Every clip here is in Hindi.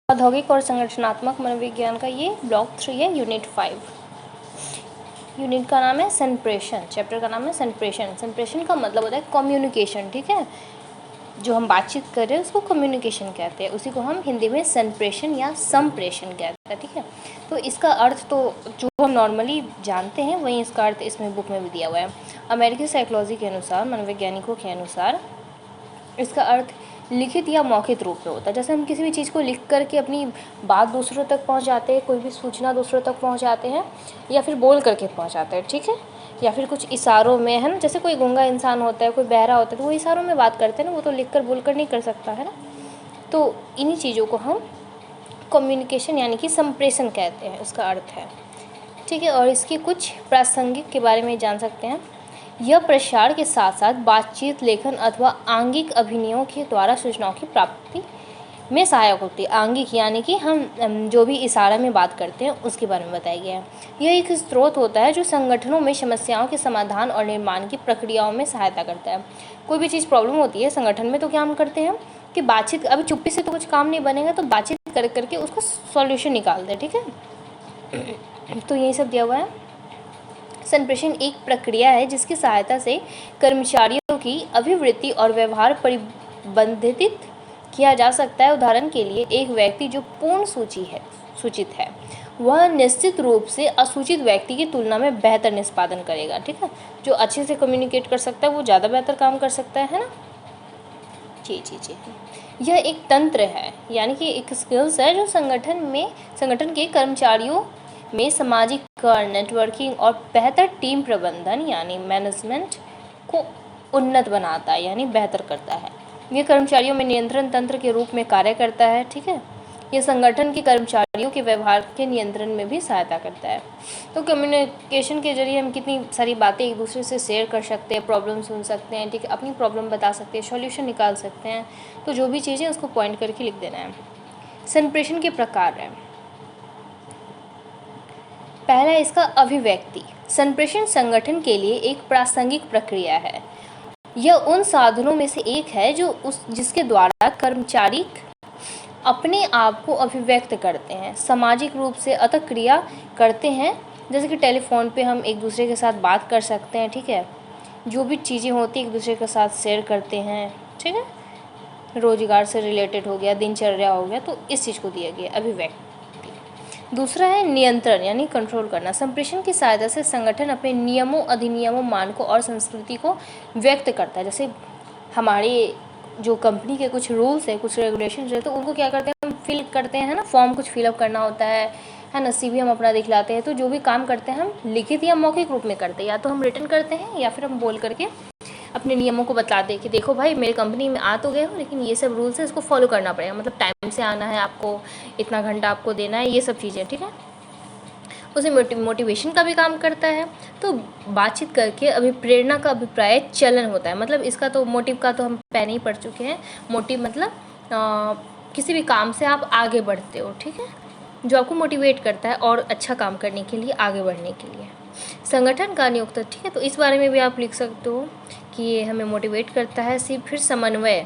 औद्योगिक और संगठनात्मक मनोविज्ञान का ये ब्लॉक 3 है, यूनिट 5। यूनिट का नाम है संप्रेषण, चैप्टर का नाम है संप्रेषण। संप्रेषण का मतलब होता है कम्युनिकेशन, ठीक है। जो हम बातचीत कर रहे हैं उसको कम्युनिकेशन कहते हैं, उसी को हम हिंदी में संप्रेषण या संप्रेषण कहते हैं, ठीक है। तो इसका अर्थ तो जो हम नॉर्मली जानते हैं वही इसका अर्थ इसमें बुक में भी दिया हुआ है। अमेरिकी साइकोलॉजी के अनुसार, मनोवैज्ञानिकों के अनुसार इसका अर्थ लिखित या मौखिक रूप में होता है। जैसे हम किसी भी चीज़ को लिख करके अपनी बात दूसरों तक पहुंचाते हैं, कोई भी सूचना दूसरों तक पहुंचाते हैं, या फिर बोल करके पहुंचाते हैं, ठीक है। या फिर कुछ इशारों में, है ना। जैसे कोई गूंगा इंसान होता है, कोई बहरा होता है, तो वो इशारों में बात करते हैं ना, वो तो लिख कर बोल कर नहीं कर सकता, है ना। तो इन्हीं चीज़ों को हम कम्युनिकेशन यानी कि संप्रेषण कहते हैं, उसका अर्थ है, ठीक है। और इसकी कुछ प्रासंगिक के बारे में जान सकते हैं। यह प्रसार के साथ साथ बातचीत, लेखन अथवा आंगिक अभिनयों के द्वारा सूचनाओं की प्राप्ति में सहायक होती है। आंगिक यानी कि हम जो भी इशारा में बात करते हैं उसके बारे में बताया गया है। यह एक स्रोत होता है जो संगठनों में समस्याओं के समाधान और निर्माण की प्रक्रियाओं में सहायता करता है। कोई भी चीज़ प्रॉब्लम होती है संगठन में, तो क्या हम करते हैं कि बातचीत, अभी चुप्पी से तो कुछ काम नहीं बनेगा, तो बातचीत कर करके उसको सॉल्यूशन निकालते हैं, ठीक है। तो यही सब दिया हुआ है। संप्रेषण एक प्रक्रिया है जिसकी सहायता से कर्मचारियों की अभिवृत्ति और व्यवहार परिबंधित किया जा सकता है। उदाहरण के लिए एक व्यक्ति जो पूर्ण सूचित है वह निश्चित रूप से असूचित व्यक्ति की तुलना में बेहतर निष्पादन करेगा, ठीक है। जो अच्छे से कम्युनिकेट कर सकता है वो ज़्यादा बेहतर काम कर सकता है ना। जी जी जी। यह एक तंत्र है, यानी कि एक स्किल्स है जो संगठन के कर्मचारियों में सामाजिककरण, नेटवर्किंग और बेहतर टीम प्रबंधन यानी मैनेजमेंट को उन्नत बनाता है, यानी बेहतर करता है। यह कर्मचारियों में नियंत्रण तंत्र के रूप में कार्य करता है, ठीक है। यह संगठन के कर्मचारियों के व्यवहार के नियंत्रण में भी सहायता करता है। तो कम्युनिकेशन के जरिए हम कितनी सारी बातें एक दूसरे से शेयर कर सकते हैं, प्रॉब्लम सुन सकते हैं, ठीक है, अपनी प्रॉब्लम बता सकते हैं, सॉल्यूशन निकाल सकते हैं। तो जो भी चीज़ें उसको पॉइंट करके लिख देना है। संप्रेषण के प्रकार है। पहला है इसका अभिव्यक्ति। संप्रेषण संगठन के लिए एक प्रासंगिक प्रक्रिया है। यह उन साधनों में से एक है जिसके द्वारा कर्मचारी अपने आप को अभिव्यक्त करते हैं, सामाजिक रूप से अतःक्रिया करते हैं। जैसे कि टेलीफोन पे हम एक दूसरे के साथ बात कर सकते हैं, ठीक है। जो भी चीज़ें होती हैं एक दूसरे के साथ शेयर करते हैं, ठीक है। रोजगार से रिलेटेड हो गया, दिनचर्या हो गया, तो इस चीज़ को दिया गया अभिव्यक्ति। दूसरा है नियंत्रण यानी कंट्रोल करना। संप्रेषण की सहायता से संगठन अपने नियमों, अधिनियमों, मानकों और संस्कृति को व्यक्त करता है। जैसे हमारे जो कंपनी के कुछ रूल्स है, कुछ रेगुलेशन है, तो उनको क्या करते हैं, हम फिल करते हैं, है ना। फॉर्म कुछ फिलअप करना होता है ना। CV हम अपना दिखलाते हैं। तो जो भी काम करते हैं हम लिखित या मौखिक रूप में करते हैं, या तो हम रिटर्न करते हैं या फिर हम बोल करके अपने नियमों को बताते हैं कि देखो भाई, मेरे कंपनी में आ तो गए हो, लेकिन ये सब रूल्स है, इसको फॉलो करना पड़ेगा। मतलब टाइम से आना है आपको, इतना घंटा आपको देना है, ये सब चीज़ें, ठीक है। उसे मोटिवेशन का भी काम करता है। तो बातचीत करके अभिप्रेरणा का अभिप्राय चलन होता है। मतलब इसका तो मोटिव का तो हम पहले ही पढ़ चुके हैं। मोटिव मतलब किसी भी काम से आप आगे बढ़ते हो, ठीक है, जो आपको मोटिवेट करता है और अच्छा काम करने के लिए, आगे बढ़ने के लिए। संगठन का नियुक्त, ठीक है, तो इस बारे में भी आप लिख सकते हो कि ये हमें मोटिवेट करता है। फिर समन्वय,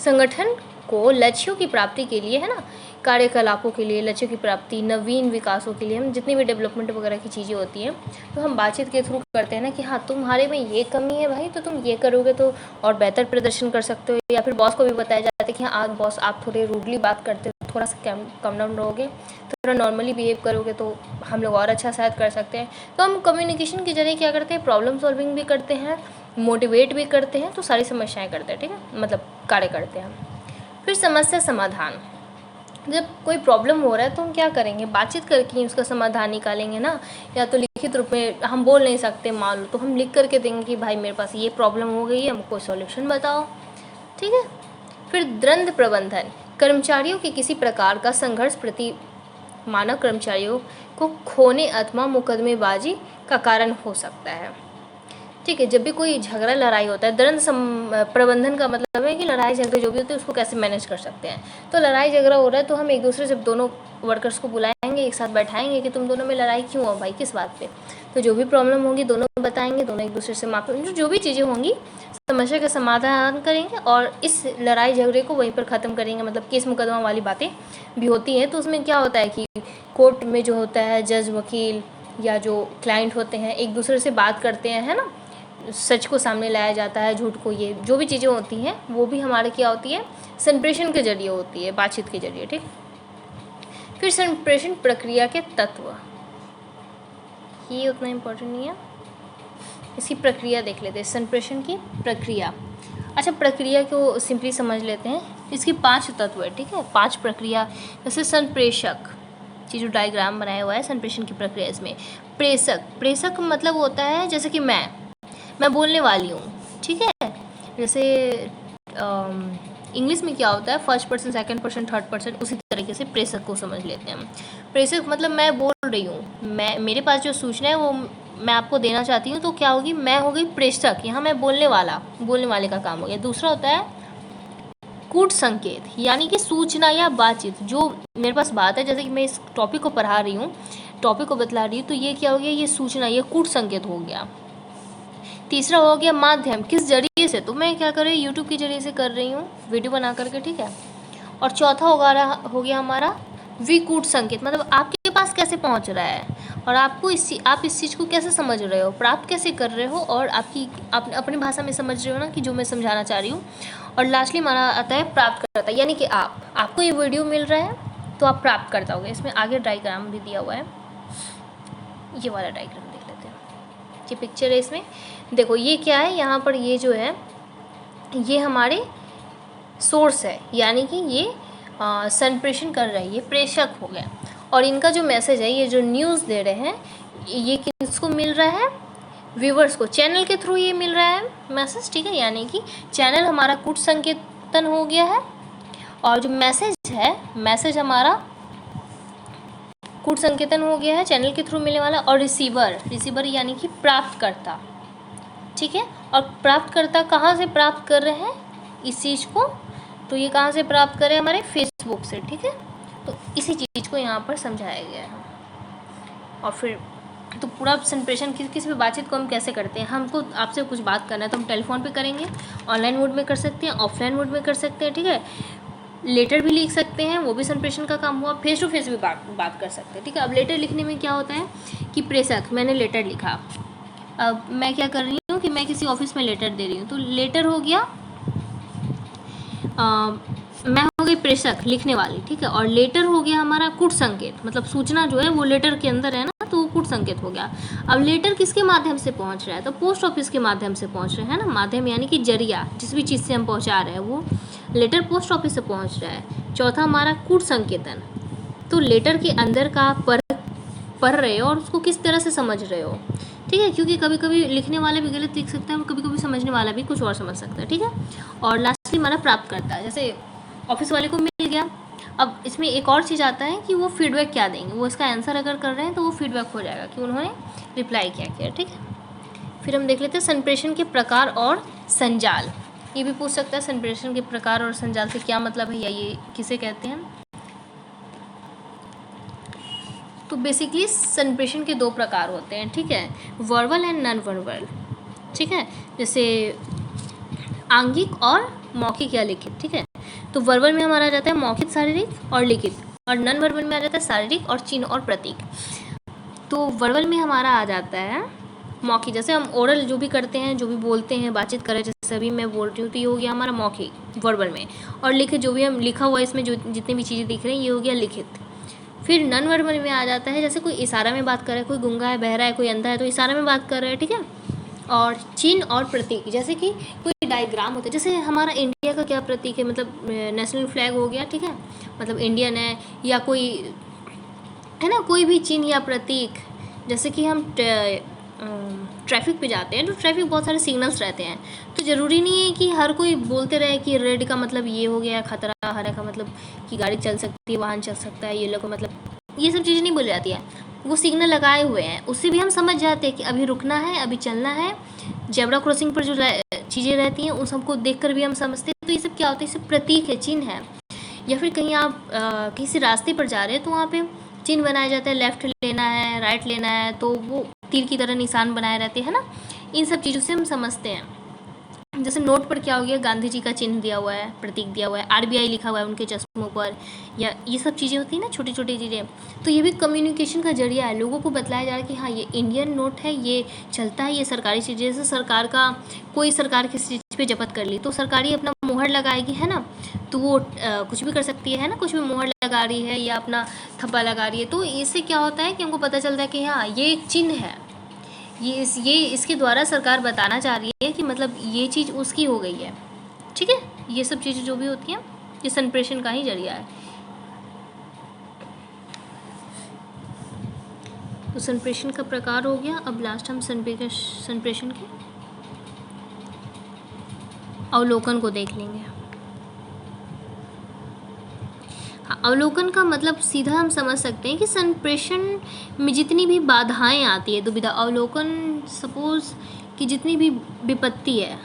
संगठन को लक्ष्यों की प्राप्ति के लिए, है ना, कार्यकलापों के लिए, लक्ष्यों की प्राप्ति, नवीन विकासों के लिए, हम जितनी भी डेवलपमेंट वगैरह की चीज़ें होती हैं तो हम बातचीत के थ्रू करते हैं ना, कि हाँ तुम्हारे में ये कमी है भाई, तो तुम ये करोगे तो और बेहतर प्रदर्शन कर सकते हो। या फिर बॉस को भी बताया जाता है कि हाँ बॉस, आप थोड़े रूडली बात करते हो, थोड़ा सा कम डाउन रहोगे, थोड़ा नॉर्मली बिहेव करोगे तो हम लोग और अच्छा शायद कर सकते हैं। तो हम कम्युनिकेशन के जरिए क्या करते हैं, प्रॉब्लम सॉल्विंग भी करते हैं, मोटिवेट भी करते हैं, तो सारी समस्याएं करते हैं, ठीक है, मतलब कार्य करते हैं। फिर समस्या समाधान, जब कोई प्रॉब्लम हो रहा है तो हम क्या करेंगे, बातचीत करके उसका समाधान निकालेंगे ना। या तो लिखित रूप में हम बोल नहीं सकते, मान लो, तो हम लिख करके देंगे कि भाई मेरे पास ये प्रॉब्लम हो गई है, हमको सॉल्यूशन बताओ, ठीक है। फिर द्वंद्व प्रबंधन, कर्मचारियों के किसी प्रकार का संघर्ष प्रति मानव कर्मचारियों को खोने अथवा मुकदमेबाजी का कारण हो सकता है। ठीक है। जब भी कोई झगड़ा लड़ाई होता है, दंड प्रबंधन का मतलब है कि लड़ाई झगड़े जो भी होते हैं उसको कैसे मैनेज कर सकते हैं। तो लड़ाई झगड़ा हो रहा है तो हम एक दूसरे से दोनों वर्कर्स को बुलाएंगे, एक साथ बैठाएंगे कि तुम दोनों में लड़ाई क्यों हो भाई, किस बात पे। तो जो भी प्रॉब्लम होगी दोनों बताएंगे, दोनों एक दूसरे से माफी, जो भी चीज़ें होंगी समस्या का समाधान करेंगे और इस लड़ाई झगड़े को वहीं पर ख़त्म करेंगे। मतलब केस मुकदमा वाली बातें भी होती हैं, तो उसमें क्या होता है कि कोर्ट में जो होता है जज, वकील या जो क्लाइंट होते हैं एक दूसरे से बात करते हैं, है ना, सच को सामने लाया जाता है, झूठ को, ये जो भी चीज़ें होती हैं वो भी हमारे क्या होती है, संप्रेषण के जरिए होती है, बातचीत के जरिए। ठीक। फिर संप्रेषण प्रक्रिया के तत्व, ये उतना इम्पोर्टेंट नहीं है, इसकी प्रक्रिया देख लेते हैं, संप्रेषण की प्रक्रिया। अच्छा, प्रक्रिया को सिंपली समझ लेते हैं, इसकी 5 तत्व है। ठीक है, 5 प्रक्रिया। जैसे संप्रेषक, ये जो डायग्राम बनाया हुआ है संप्रेषण की प्रक्रिया, इसमें प्रेषक, प्रेषक मतलब होता है जैसे कि मैं बोलने वाली हूँ। ठीक है, जैसे इंग्लिश में क्या होता है, first person, second person, third person, उसी तरीके से प्रेषक को समझ लेते हैं हम। प्रेषक मतलब मैं बोल रही हूँ, मेरे पास जो सूचना है वो मैं आपको देना चाहती हूँ, तो क्या होगी, मैं हो गई प्रेषक, यहाँ मैं बोलने वाले का काम हो गया। दूसरा होता है कूट संकेत, यानी कि सूचना या बातचीत, जो मेरे पास बात है, जैसे कि मैं इस टॉपिक को पढ़ा रही हूँ, टॉपिक को बतला रही हूँ, तो ये क्या हो गया, ये सूचना, ये कूट संकेत हो गया। तीसरा हो गया माध्यम, किस जरिए से, तो मैं क्या कर रही हूँ, यूट्यूब के जरिए से कर रही हूँ, वीडियो बना करके। ठीक है। और चौथा हो गया हमारा विकूट संकेत, मतलब आपके पास कैसे पहुँच रहा है और आप इस चीज़ को कैसे समझ रहे हो, प्राप्त कैसे कर रहे हो, और आप अपनी भाषा में समझ रहे हो ना कि जो मैं समझाना चाह रही हूँ। और लास्टली हमारा आता है प्राप्त करता, यानी कि आपको ये वीडियो मिल रहा है तो आप प्राप्त करता होगे। इसमें आगे डायग्राम भी दिया हुआ है, ये वाला डायग्राम देख लेते हैं, ये पिक्चर है, इसमें देखो ये क्या है, यहाँ पर ये जो है ये हमारे सोर्स है, यानी कि ये संप्रेषण कर रहा है, ये प्रेषक हो गया। और इनका जो मैसेज है, ये जो न्यूज़ दे रहे हैं, ये किसको मिल रहा है, व्यूवर्स को, चैनल के थ्रू ये मिल रहा है मैसेज। ठीक है, यानी कि चैनल हमारा कूट संकेतन हो गया है और जो मैसेज है, मैसेज हमारा कूट संकेतन हो गया है, चैनल के थ्रू मिलने वाला। और रिसीवर यानी कि प्राप्तकर्ता। ठीक है, और प्राप्तकर्ता कहाँ से प्राप्त कर रहे हैं इस चीज़ को, तो ये कहाँ से प्राप्त कर रहे हैं, हमारे फेसबुक से। ठीक है, तो इसी चीज़ को यहाँ पर समझाया गया है। और फिर तो पूरा संप्रेषण किसी भी बातचीत को हम कैसे करते हैं, हमको आपसे कुछ बात करना है तो हम टेलीफोन पे करेंगे, ऑनलाइन मोड में कर सकते हैं, ऑफलाइन मोड में कर सकते हैं। ठीक है, लेटर भी लिख सकते हैं, वो भी संप्रेषण का काम हुआ, फेस टू फेस भी बात कर सकते हैं। ठीक है, अब लेटर लिखने में क्या होता है कि प्रेषक, मैंने लेटर लिखा, अब मैं क्या कर रही हूँ कि मैं किसी ऑफिस में लेटर दे रही हूँ, तो लेटर हो गया, मैं हो गई प्रेषक, लिखने वाली। ठीक है, और लेटर हो गया हमारा कूट संकेत, मतलब सूचना जो है वो लेटर के अंदर है ना, तो वो कूट संकेत हो गया। अब लेटर किसके माध्यम से पहुंच रहा है, तो पोस्ट ऑफिस के माध्यम से पहुंच रहे हैं ना, माध्यम यानी कि जरिया, जिस भी चीज़ से हम पहुंचा रहे हैं वो लेटर पोस्ट ऑफिस से पहुंच रहा है। चौथा हमारा कूट संकेतन, तो लेटर के अंदर का आप पढ़ रहे हो और उसको किस तरह से समझ रहे हो। ठीक है, क्योंकि कभी कभी लिखने वाला भी गलत लिख सकता है और कभी कभी समझने वाला भी कुछ और समझ सकता है। ठीक है, और लास्टली हमारा प्राप्त करता है, जैसे ऑफिस वाले को मिल गया। अब इसमें एक और चीज़ आता है कि वो फीडबैक क्या देंगे, वो इसका आंसर अगर कर रहे हैं तो वो फीडबैक हो जाएगा कि उन्होंने रिप्लाई क्या किया। ठीक है, फिर हम देख लेते हैं संप्रेषण के प्रकार और संजाल। ये भी पूछ सकता है संप्रेषण के प्रकार और संजाल से क्या मतलब है, या ये किसे कहते हैं। तो बेसिकली संप्रेषण के 2 प्रकार होते हैं। ठीक है, वर्बल एंड नॉन वर्बल। ठीक है, जैसे आंगिक और मौखिक या लिखित। ठीक है, तो वर्बल में हमारा आ जाता है मौखिक, शारीरिक और लिखित, और नॉन वर्बल में आ जाता है शारीरिक और चिन्ह और प्रतीक। तो वर्बल में हमारा आ जाता है मौखिक, जैसे हम ओरल जो भी करते हैं, जो भी बोलते हैं, बातचीत करें, जैसे अभी मैं बोल रही हूँ तो ये हो गया हमारा मौखिक वर्बल में। और लिखित जो भी हम लिखा हुआ है, इसमें जो जितनी भी चीज़ें दिख रही हैं ये हो गया लिखित। फिर नॉन वर्बल में आ जाता है, जैसे कोई इशारा में बात कर रहा है, कोई गूंगा है, बहरा है, कोई अंधा है तो इशारा में बात कर रहा है। ठीक है, और चिन्ह और प्रतीक, जैसे कि कोई डायग्राम होता है, जैसे हमारा इंडिया का क्या प्रतीक है, मतलब नेशनल फ्लैग हो गया। ठीक है, मतलब इंडियन है, या कोई है ना, कोई भी चिन्ह या प्रतीक, जैसे कि हम ट्रैफिक पे जाते हैं तो ट्रैफिक बहुत सारे सिग्नल्स रहते हैं, तो ज़रूरी नहीं है कि हर कोई बोलते रहे कि रेड का मतलब ये हो गया खतरा, हरा का मतलब कि गाड़ी चल सकती है, वाहन चल सकता है, येलो का मतलब, ये सब चीज़ें नहीं बोली जाती है। वो सिग्नल लगाए हुए हैं, उससे भी हम समझ जाते हैं कि अभी रुकना है, अभी चलना है, जेब्रा क्रॉसिंग पर जो चीज़ें रहती हैं उन सबको देखकर भी हम समझते हैं। तो ये सब क्या होता है, ये सब प्रतीक है, चिन्ह है। या फिर कहीं आप किसी रास्ते पर जा रहे हैं तो वहाँ पे चिन्ह बनाया जाता है, लेफ़्ट लेना है, राइट लेना है, तो वो तीर की तरह निशान बनाए रहते हैं ना। इन सब चीज़ों से हम समझते हैं। जैसे नोट पर क्या हो गया, गांधी जी का चिन्ह दिया हुआ है, प्रतीक दिया हुआ है, आरबीआई लिखा हुआ है उनके चश्मों पर, या ये सब चीज़ें होती हैं ना, छोटी छोटी चीज़ें। तो ये भी कम्युनिकेशन का जरिया है, लोगों को बताया जा रहा है कि हाँ ये इंडियन नोट है, ये चलता है, ये सरकारी चीज़ें। जैसे सरकार का कोई सरकार किसी चीज़ पे जब्त कर ली तो सरकारी अपना मोहर लगाएगी, है ना। तो वो कुछ भी कर सकती है ना, कुछ भी मोहर लगा रही है या अपना थप्पा लगा रही है। तो इससे क्या होता है कि हमको पता चलता है कि हाँ ये एक चिन्ह है, ये इसके द्वारा सरकार बताना चाह रही है कि मतलब ये चीज़ उसकी हो गई है। ठीक है, ये सब चीज़ें जो भी होती हैं ये संप्रेषण का ही जरिया है। तो संप्रेषण का प्रकार हो गया। अब लास्ट हम संप्रेषण के अवलोकन को देख लेंगे। अवलोकन का मतलब सीधा हम समझ सकते हैं कि संप्रेषण में जितनी भी बाधाएं आती है, दुविधा, अवलोकन सपोज कि जितनी भी विपत्ति है,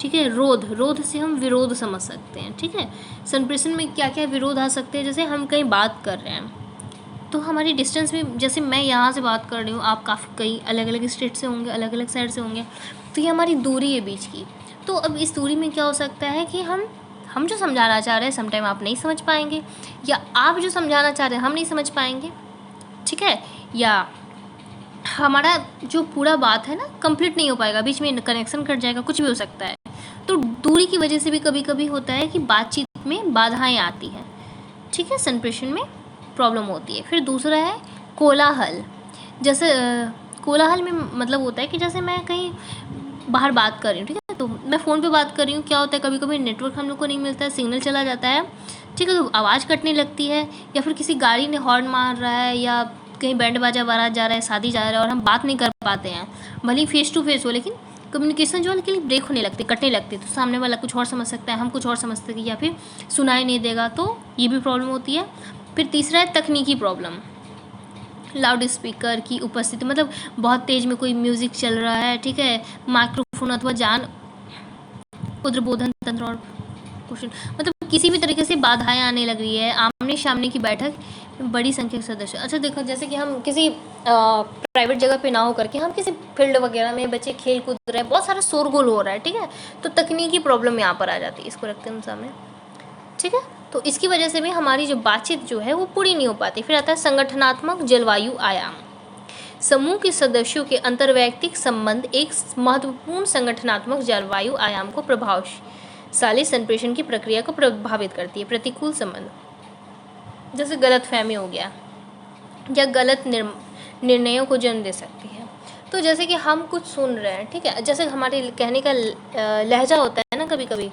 ठीक है, रोध से हम विरोध समझ सकते हैं। ठीक है, संप्रेषण में क्या क्या विरोध आ सकते हैं। जैसे हम कहीं बात कर रहे हैं तो हमारी डिस्टेंस में, जैसे मैं यहाँ से बात कर रही हूँ, आप काफ़ी कई अलग अलग स्टेट से होंगे, अलग अलग साइड से होंगे, तो ये हमारी दूरी है बीच की। तो अब इस दूरी में क्या हो सकता है कि हम जो समझाना चाह रहे हैं समटाइम आप नहीं समझ पाएंगे, या आप जो समझाना चाह रहे हैं हम नहीं समझ पाएंगे। ठीक है, या हमारा जो पूरा बात है ना कंप्लीट नहीं हो पाएगा, बीच में कनेक्शन कट जाएगा, कुछ भी हो सकता है। तो दूरी की वजह से भी कभी कभी होता है कि बातचीत में बाधाएं आती हैं। ठीक है, संप्रेषण में प्रॉब्लम होती है। फिर दूसरा है कोलाहल। जैसे कोलाहल में मतलब होता है कि जैसे मैं कहीं बाहर बात कर रही हूँ, ठीक है, तो मैं फ़ोन पे बात कर रही हूँ, क्या होता है कभी कभी नेटवर्क हम लोग को नहीं मिलता है, सिग्नल चला जाता है, ठीक है, तो आवाज़ कटने लगती है, या फिर किसी गाड़ी ने हॉर्न मार रहा है, या कहीं बैंड बाजा बारात जा रहा है, शादी जा रहा है, और हम बात नहीं कर पाते हैं, भले ही फेस टू फेस हो, लेकिन कम्युनिकेशन जो है के लिए ब्रेक होने लगती, कटने लगती, तो सामने वाला कुछ और समझ सकता है, हम कुछ और समझते हैं, या फिर सुनाई नहीं देगा, तो ये भी प्रॉब्लम होती है। फिर तीसरा है तकनीकी प्रॉब्लम। लाउड स्पीकर की उपस्थिति, मतलब बहुत तेज़ में कोई म्यूज़िक चल रहा है, ठीक है, माइक्रोफोन अथवा जान उद्बोधन तंत्र और क्वेश्चन, मतलब किसी भी तरीके से बाधाएं आने लग रही है। आमने सामने की बैठक में बड़ी संख्या के सदस्य। अच्छा देखो, जैसे कि हम किसी प्राइवेट जगह पे ना हो करके हम किसी फील्ड वगैरह में बच्चे खेल कूद रहे हैं, बहुत सारा शोरगुल हो रहा है, ठीक है, तो तकनीकी प्रॉब्लम यहाँ पर आ जाती है। इसको रखते हैं हम सामने, ठीक है, तो इसकी वजह से भी हमारी जो बातचीत जो है वो पूरी नहीं हो पाती। फिर आता है संगठनात्मक जलवायु आयाम। समूह के सदस्यों के अंतर्वैयक्तिक संबंध एक महत्वपूर्ण संगठनात्मक जलवायु आयाम को प्रभावशाली संप्रेषण की प्रक्रिया को प्रभावित करती है। प्रतिकूल संबंध, जैसे गलतफहमी हो गया या गलत निर्णयों को जन्म दे सकती है। तो जैसे कि हम कुछ सुन रहे हैं, ठीक है, जैसे हमारे कहने का लहजा होता है ना, कभी कभी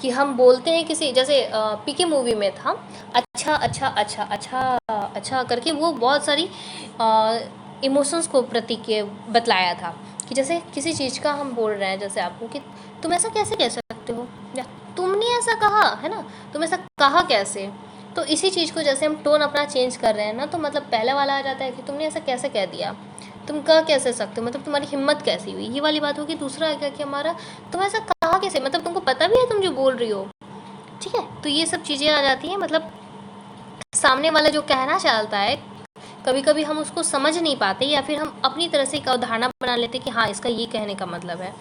कि हम बोलते हैं किसी, जैसे पीके मूवी में था, अच्छा अच्छा अच्छा अच्छा अच्छा करके वो बहुत सारी इमोशंस को प्रतीक बतलाया था कि जैसे किसी चीज़ का हम बोल रहे हैं, जैसे आपको कि तुम ऐसा कैसे कह सकते हो, या तुमने ऐसा कहा है ना, तुम ऐसा कहा कैसे। तो इसी चीज़ को जैसे हम टोन अपना चेंज कर रहे हैं ना, तो मतलब पहले वाला आ जाता है कि तुमने ऐसा कैसे कह दिया, तुम कह कैसे सकते हो, मतलब तुम्हारी हिम्मत कैसी हुई, ये वाली बात होगी। दूसरा आ गया कि हमारा तुम ऐसा कहा कैसे, मतलब तुमको पता भी है तुम जो बोल रही हो, ठीक है। तो ये सब चीज़ें आ जाती हैं, मतलब सामने वाला जो कहना चाहता है कभी कभी हम उसको समझ नहीं पाते, या फिर हम अपनी तरह से एक अवधारणा बना लेते कि हाँ इसका ये कहने का मतलब है।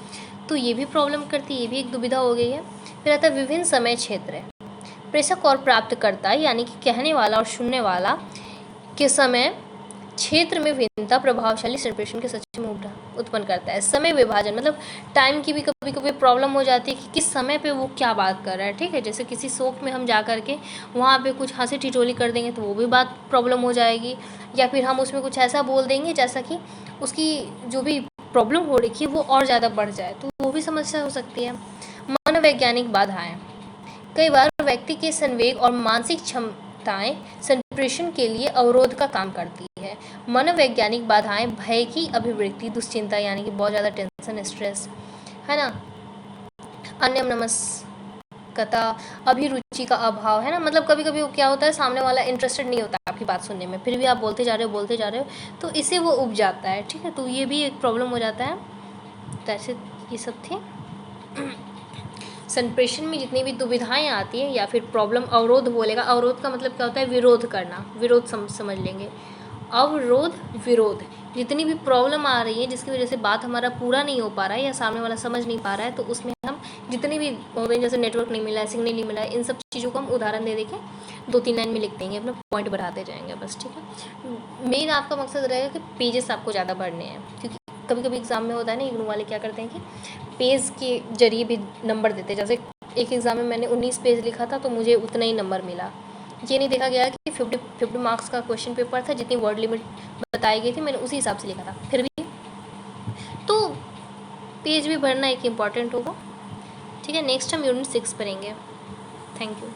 तो ये भी प्रॉब्लम करती है, ये भी एक दुविधा हो गई है। फिर आता है विभिन्न समय क्षेत्र। प्रेषक और प्राप्तकर्ता यानी कि कहने वाला और सुनने वाला के समय क्षेत्र में भिन्नता प्रभावशाली संप्रेषण के सच में उत्पन्न करता है। समय विभाजन, मतलब टाइम की भी कभी कभी प्रॉब्लम हो जाती है कि किस समय पे वो क्या बात कर रहा है, ठीक है। जैसे किसी शौक में हम जा कर के वहाँ पे कुछ हंसी ठिठोली कर देंगे तो वो भी बात प्रॉब्लम हो जाएगी, या फिर हम उसमें कुछ ऐसा बोल देंगे जैसा कि उसकी जो भी प्रॉब्लम हो रही है वो और ज़्यादा बढ़ जाए, तो वो भी समस्या हो सकती है। मनोवैज्ञानिक बाधाएँ, कई बार व्यक्ति के संवेग और मानसिक क्षमताएं संप्रेषण के लिए अवरोध का काम करती है। मनोवैज्ञानिक बाधाएं भय की अभिवृत्ति, दुश्चिंता यानी कि बहुत ज़्यादा टेंशन, स्ट्रेस, है ना, अन्यमनस्कता, अभिरुचि का अभाव, है ना, मतलब कभी कभी वो क्या होता है, सामने वाला इंटरेस्टेड नहीं होता आपकी बात सुनने में, फिर भी आप बोलते जा रहे हो, तो इससे वो उब जाता है, ठीक है। तो ये भी एक प्रॉब्लम हो जाता है। ऐसे ये सब थे। संप्रेषण में जितनी भी दुविधाएं आती हैं या फिर प्रॉब्लम, अवरोध बोलेगा, अवरोध का मतलब क्या होता है, विरोध करना, विरोध समझ लेंगे। अवरोध, विरोध, जितनी भी प्रॉब्लम आ रही है जिसकी वजह से बात हमारा पूरा नहीं हो पा रहा है या सामने वाला समझ नहीं पा रहा है, तो उसमें हम जितनी भी होते हैं, जैसे नेटवर्क नहीं मिला है, सिग्नल नहीं मिला है, इन सब चीज़ों को हम उदाहरण दे के 2-3 लाइन में लिख देंगे, अपना पॉइंट बढ़ाते जाएंगे बस, ठीक है। मेन आपका मकसद रहेगा कि पेजेस आपको ज़्यादा पढ़ने हैं, क्योंकि कभी कभी एग्ज़ाम में होता है ना, इग्नू वाले क्या करते हैं कि पेज के जरिए भी नंबर देते हैं। जैसे एक एग्ज़ाम में मैंने 19 पेज लिखा था तो मुझे उतना ही नंबर मिला। ये नहीं देखा गया कि 50 मार्क्स का क्वेश्चन पेपर था, जितनी वर्ड लिमिट बताई गई थी मैंने उसी हिसाब से लिखा था, फिर भी तो पेज भी भरना एक इम्पॉर्टेंट होगा, ठीक है। नेक्स्ट हम यूनिट 6 पढ़ेंगे। Thank you.